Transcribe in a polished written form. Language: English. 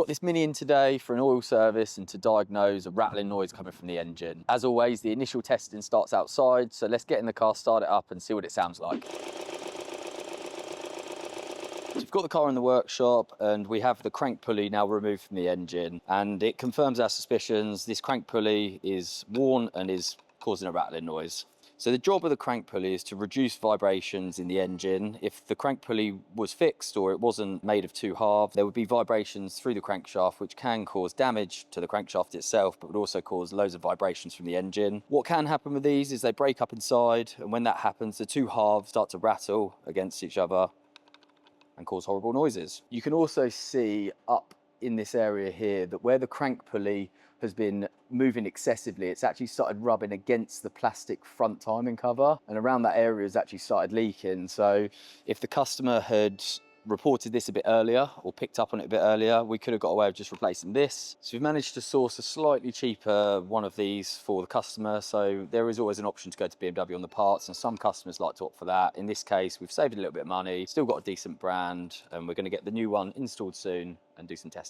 Got this Mini in today for an oil service and to diagnose a rattling noise coming from the engine. As always, the initial testing starts outside, so let's get in the car, start it up and see what it sounds like. So we've got the car in the workshop and we have the crank pulley now removed from the engine, and it confirms our suspicions. This crank pulley is worn and is causing a rattling noise. So the job of the crank pulley is to reduce vibrations in the engine. If the crank pulley was fixed or it wasn't made of two halves, there would be vibrations through the crankshaft which can cause damage to the crankshaft itself, but would also cause loads of vibrations from the engine. What can happen with these is they break up inside, and when that happens, the two halves start to rattle against each other and cause horrible noises. You can also see up in this area here that where the crank pulley has been moving excessively, it's actually started rubbing against the plastic front timing cover, and around that area has actually started leaking. So if the customer had reported this a bit earlier or picked up on it a bit earlier, we could have got away with just replacing this. So we've managed to source a slightly cheaper one of these for the customer, so there is always an option to go to BMW on the parts, and some customers like to opt for that. In this case, we've saved a little bit of money, still got a decent brand, and we're going to get the new one installed soon and do some testing.